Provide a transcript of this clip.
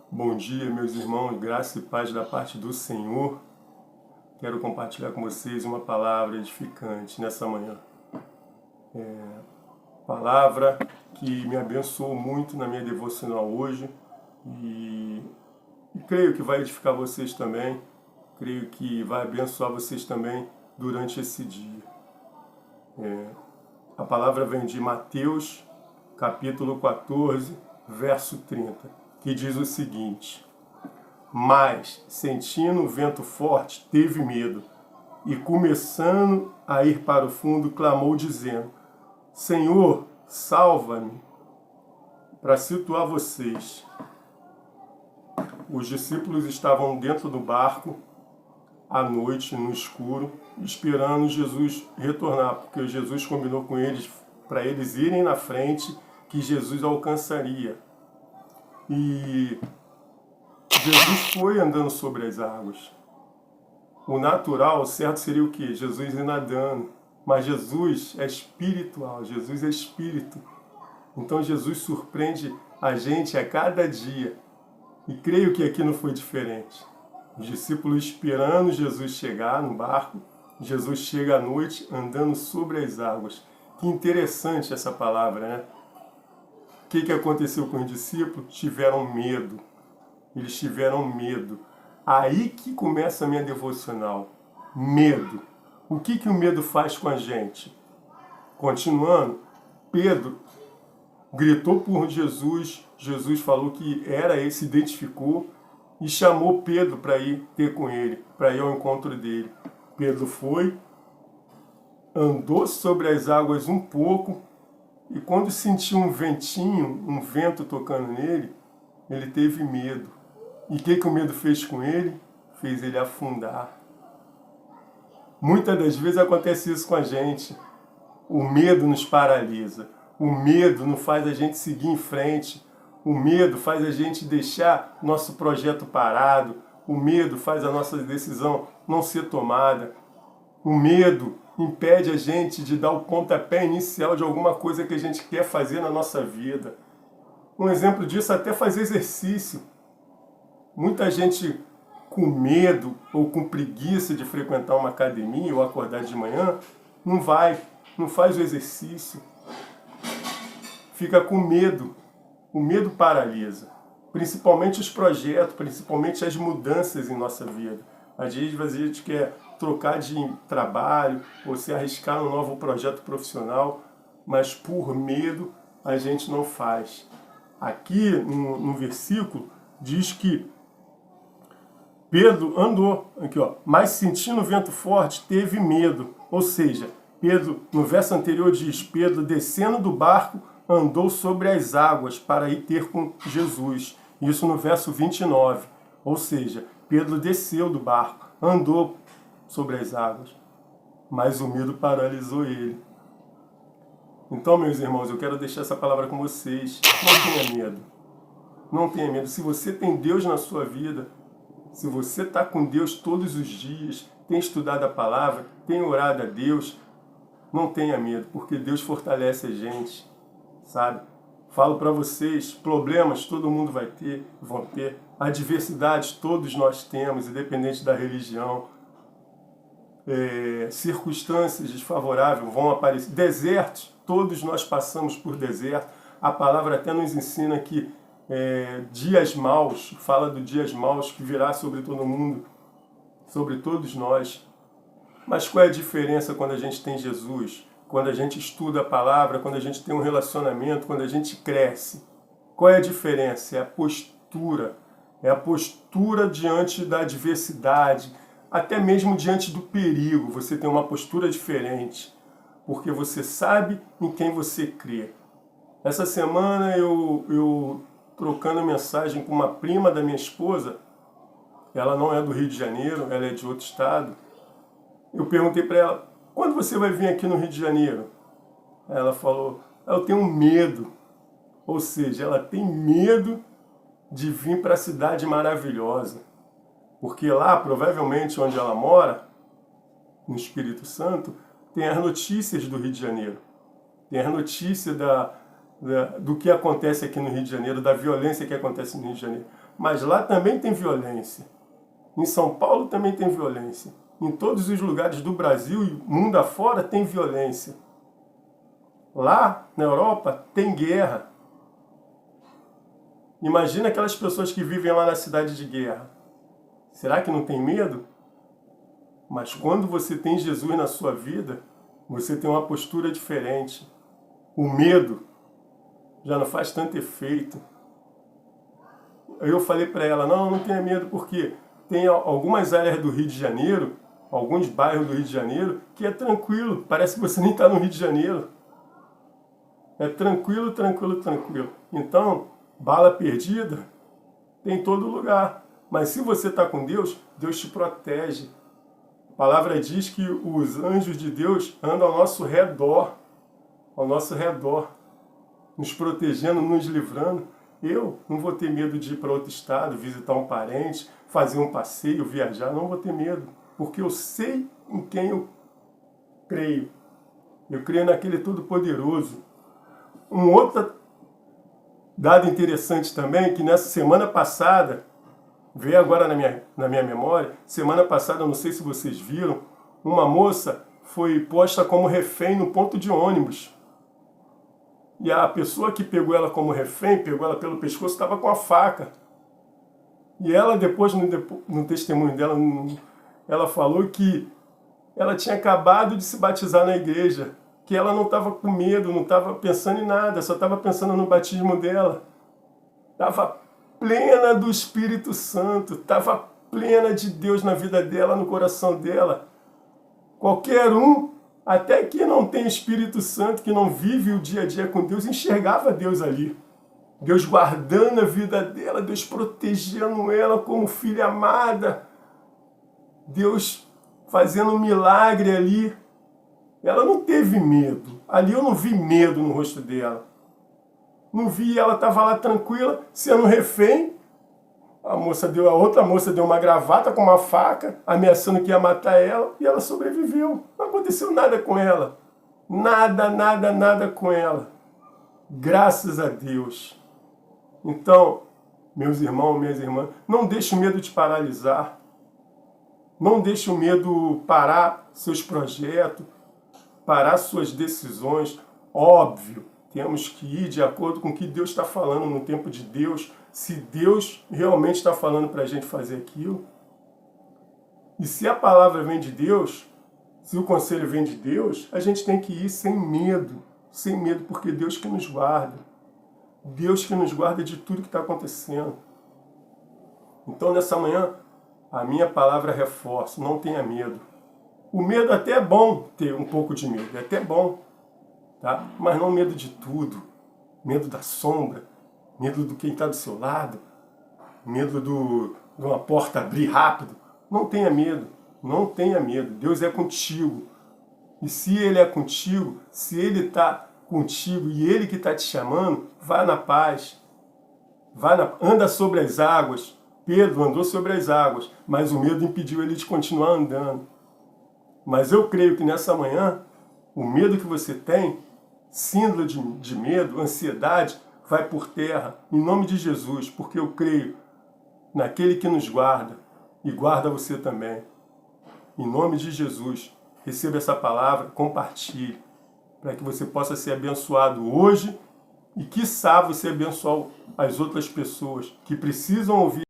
Bom dia, meus irmãos, graça e paz da parte do Senhor. Quero compartilhar com vocês uma palavra edificante nessa manhã. Palavra que me abençoou muito na minha devocional hoje e creio que vai edificar vocês também. Creio que vai abençoar vocês também durante esse dia. A palavra vem de Mateus, capítulo 14, verso 30, que diz o seguinte: Mas, sentindo o vento forte, teve medo, e começando a ir para o fundo, clamou dizendo: Senhor, salva-me. Para situar vocês, os discípulos estavam dentro do barco, à noite, no escuro, esperando Jesus retornar, porque Jesus combinou com eles para eles irem na frente, que Jesus alcançaria. E Jesus foi andando sobre as águas. O natural, o certo seria o quê? Jesus ir nadando. Mas Jesus é espiritual, Jesus é espírito. Então Jesus surpreende a gente a cada dia. E creio que aqui não foi diferente. Os discípulos esperando Jesus chegar no barco, Jesus chega à noite andando sobre as águas. Que interessante essa palavra, né? O que aconteceu com os discípulos? Tiveram medo. Eles tiveram medo. Aí que começa a minha devocional. Medo. O que o medo faz com a gente? Continuando, Pedro gritou por Jesus. Jesus falou que era ele, se identificou e chamou Pedro para ir ter com ele, para ir ao encontro dele. Pedro foi, andou sobre as águas um pouco e quando sentiu um ventinho, um vento tocando nele, ele teve medo. E o que o medo fez com ele? Fez ele afundar. Muitas das vezes acontece isso com a gente. O medo nos paralisa. O medo não faz a gente seguir em frente. O medo faz a gente deixar nosso projeto parado. O medo faz a nossa decisão não ser tomada. O medo impede a gente de dar o pontapé inicial de alguma coisa que a gente quer fazer na nossa vida. Um exemplo disso é até fazer exercício. Muita gente com medo ou com preguiça de frequentar uma academia ou acordar de manhã, não vai, não faz o exercício. Fica com medo. O medo paralisa. Principalmente os projetos, principalmente as mudanças em nossa vida. Às vezes a gente quer trocar de trabalho ou se arriscar num novo projeto profissional, mas por medo a gente não faz. Aqui no versículo diz que Pedro andou, aqui ó, mas sentindo o vento forte, teve medo. Ou seja, Pedro, no verso anterior diz, Pedro descendo do barco, andou sobre as águas para ir ter com Jesus. Isso no verso 29. Ou seja, Pedro desceu do barco, andou sobre as águas, mas o medo paralisou ele. Então, meus irmãos, eu quero deixar essa palavra com vocês. Não tenha medo. Não tenha medo. Se você tem Deus na sua vida, se você está com Deus todos os dias, tem estudado a palavra, tem orado a Deus, não tenha medo, porque Deus fortalece a gente, sabe? Falo para vocês, problemas todo mundo vai ter, vão ter, adversidades todos nós temos, independente da religião, circunstâncias desfavoráveis vão aparecer, desertos, todos nós passamos por deserto. A palavra até nos ensina que dias maus, fala do dias maus que virá sobre todo mundo, sobre todos nós. Mas qual é a diferença quando a gente tem Jesus? Quando a gente estuda a palavra, quando a gente tem um relacionamento, quando a gente cresce? Qual é a diferença? É a postura. É a postura diante da adversidade, até mesmo diante do perigo. Você tem uma postura diferente, porque você sabe em quem você crê. Essa semana eu trocando mensagem com uma prima da minha esposa, ela não é do Rio de Janeiro, ela é de outro estado. Eu perguntei para ela, quando você vai vir aqui no Rio de Janeiro? Ela falou, eu tenho medo. Ou seja, ela tem medo de vir para a cidade maravilhosa. Porque lá, provavelmente, onde ela mora, no Espírito Santo, tem as notícias do Rio de Janeiro. Tem as notícias do que acontece aqui no Rio de Janeiro, da violência que acontece no Rio de Janeiro. mas lá também tem violência. Em São Paulo também tem violência. Em todos os lugares do Brasil e mundo afora tem violência. Lá na Europa tem guerra. Imagina aquelas pessoas que vivem lá na cidade de guerra. Será que não tem medo? Mas quando você tem Jesus na sua vida, você tem uma postura diferente. O medo já não faz tanto efeito. Eu falei para ela, não tenha medo, porque tem algumas áreas do Rio de Janeiro, alguns bairros do Rio de Janeiro, que é tranquilo, parece que você nem está no Rio de Janeiro. É tranquilo, tranquilo, tranquilo. Então, bala perdida tem em todo lugar. Mas se você está com Deus, Deus te protege. A palavra diz que os anjos de Deus andam ao nosso redor, nos protegendo, nos livrando. Eu não vou ter medo de ir para outro estado, visitar um parente, fazer um passeio, viajar, não vou ter medo, porque eu sei em quem eu creio. Eu creio naquele Todo-Poderoso. Um outro dado interessante também, que nessa semana passada, veio agora na minha memória, semana passada, eu não sei se vocês viram, uma moça foi posta como refém no ponto de ônibus. E a pessoa que pegou ela como refém, pegou ela pelo pescoço, estava com a faca. E ela depois, no testemunho dela, ela falou que ela tinha acabado de se batizar na igreja, que ela não estava com medo, não estava pensando em nada, só estava pensando no batismo dela. Estava plena do Espírito Santo, estava plena de Deus na vida dela, no coração dela. Qualquer um, até que não tem Espírito Santo, que não vive o dia a dia com Deus, enxergava Deus ali. Deus guardando a vida dela, Deus protegendo ela como filha amada. Deus fazendo um milagre ali. Ela não teve medo. Ali eu não vi medo no rosto dela. Não vi, ela estava lá tranquila, sendo refém. A outra moça deu uma gravata com uma faca, ameaçando que ia matar ela, e ela sobreviveu. Não aconteceu nada com ela. Nada com ela. Graças a Deus. Então, meus irmãos, minhas irmãs, não deixe o medo te paralisar. Não deixe o medo parar seus projetos, parar suas decisões. Óbvio, temos que ir de acordo com o que Deus está falando no tempo de Deus. Se Deus realmente está falando para a gente fazer aquilo. E se a palavra vem de Deus, se o conselho vem de Deus, a gente tem que ir sem medo, porque Deus que nos guarda. Deus que nos guarda de tudo que está acontecendo. Então, nessa manhã, a minha palavra reforça, não tenha medo. O medo até é bom ter um pouco de medo, é até bom, tá? Mas não medo de tudo. Medo da sombra, medo do quem está do seu lado, medo de uma porta abrir rápido. Não tenha medo, não tenha medo. Deus é contigo. E se Ele é contigo, se Ele está contigo e Ele que está te chamando, vá na paz. Anda sobre as águas. Pedro andou sobre as águas, mas o medo impediu ele de continuar andando. Mas eu creio que nessa manhã, o medo que você tem, síndrome de medo, ansiedade, vai por terra, em nome de Jesus, porque eu creio naquele que nos guarda e guarda você também. Em nome de Jesus, receba essa palavra, compartilhe, para que você possa ser abençoado hoje e, quiçá, você abençoe as outras pessoas que precisam ouvir